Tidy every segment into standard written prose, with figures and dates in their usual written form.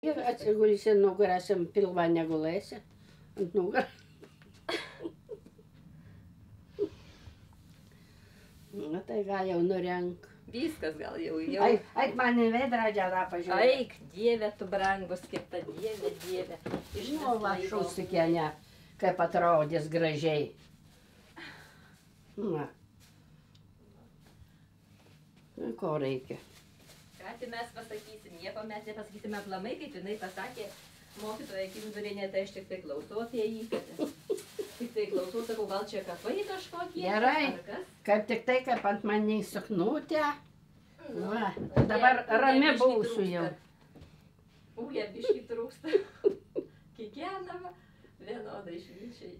Ir atsigulsi nugarą, aš ant pilvą negulėsi. Ant nugarą. Na tai gal jau nurenk. Viskas gal jau. Eik man į veidrodį pažiūrėk. Eik, Dieve, tu brangus, kaip ta Dieve, Dieve. Nu, va, šustikienė, kaip atrodys gražiai. Na. Ko reikia? Ką tai mes pasakysim, nieko mes nepasakysime aplamai, kaip jinai pasakė, mokytoja Kindurienė, tai aš tik tai klausau apie jį. Tik tai klausau, sakau, gal čia kapai kažkokie? Gerai, kaip tik tai, kaip ant manęs suknutė. Va, dabar rami būsiu jau. Ūlė biškį trūksta. Kiekvienama vienodai švyčiai.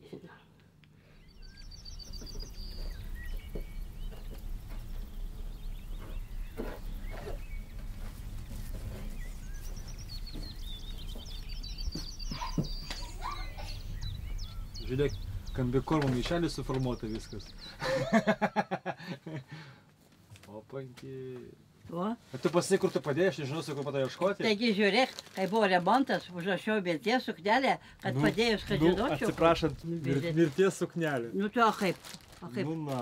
Žiūrėk, kambikormo maišelį suformuota viskas. Opanki. O? A tu pasakai, kur tu padėjai, aš nežinau, sakau, pato ieškoti. Taigi žiūrėk, kai buvo remontas, užrašiau mirties suknelę, kad padėjus, kad žinočiau. Atsiprašant, mirties suknelė. Nu tu, o kaip? Nu, na.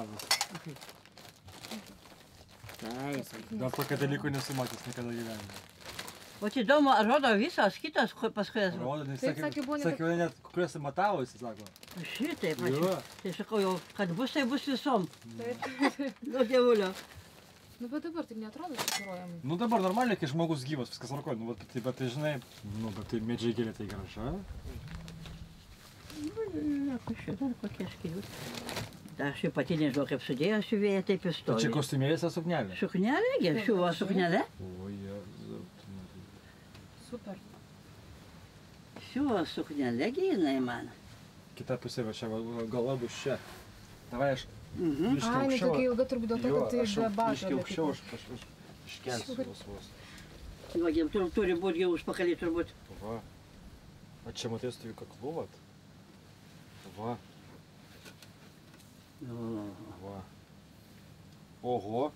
Taip. Dar tokio dalyko nesu matęs niekada gyvenime. O čia įdomu, ar rodo visos kitos, paskui esu? Rodo, nes sakė, net kuriuose matavo, jis sako. Šitaip, tai sakau jau, kad bus, tai bus visom. Nu, dievulio. Nu, bet dabar taip neatrodo susiruojami. Nu, dabar normaliai, kai žmogus gyvas, viskas tvarkoja. Nu, bet tai žinai, nu, bet tai medžiagėlė tai graža. Nu, kažkaip, kokie skirius. Aš jau pati nežinau, kaip sudėjo siuvėja, taip ir stovi. Tai čia kostiumėlės ar suknelė? Suknelė, siuvo suknelė. O, Jėzau. Super. Siuvo suknelė, jinai man. Kita pusė, va čia, gala bus čia. Davai aš biškį Ai, ne aukščiau. tokia ilga turbūt dėl to, kad tai be bato. Biškį aukščiau, aš iškelsiu vos. Va, turi būti jau užpakalį turbūt. Va. A čia matai, tu jų kaklų, vat. Va. Va. Oho.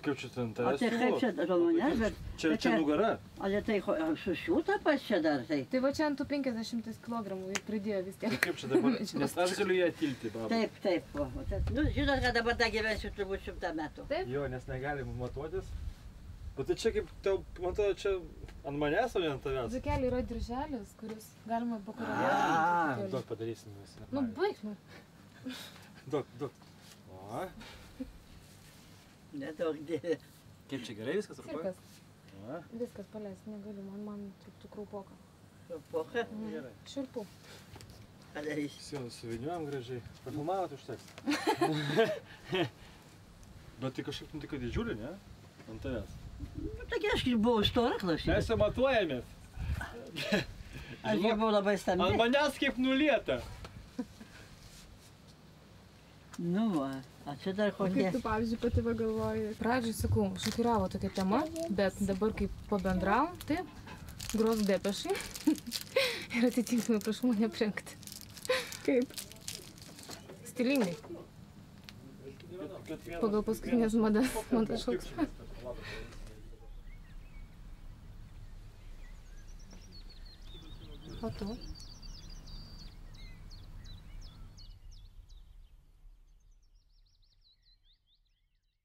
Kaip čia ten tavęs O tai kaip čia, Romanė, bet... Čia nugara. Ale tai susiūta pas čia dar tai? Tai va čia ant tų 50 kilogramų ir pridėjo vis tiek. Tai kaip čia dabar, nes aš galiu ją tilti, baba. Taip, taip. Nu, žinot, kad dabar tą gyvensiu turbūt 100 metų. Taip? Jo, nes negalim matuotis. Bet tai čia kaip tau, man atrodo, čia ant manęs, o ne ant tavęs. Dzikeliai yra dirželis, kuris galima pakoreguoti. Duok padarysim visi. Nu, baig, nu. Duok. O. Nedaug dėlė. Kaip čia gerai viskas, ar Cirkas. ko? Viskas paleis, negaliu, man trūktų kraupoką. Kraupoką? Gerai. Šiurpu. Padarysi. Sienų suviniuojam gražiai. Pafilmavot užteks. Bet tai kažkaip tik didžiulį, ne? Ant tavęs. Nu, tokia aš buvau stora klausyti. Mes jau matuojamės. Aš jau buvau labai stambi. Ant manęs kaip nulieta. Nu, va. O čia dar kokie. Kaip tu, pavyzdžiui, pati galvoji. Pradžiai, sakau, šokiravo tokia tema, bet dabar kaip pabendravom, taip, gros depešai ir atitinkamai prašau mane aprengti. Kaip? Stilingai. Pagal paskutinės madas man tas šoks. O tu?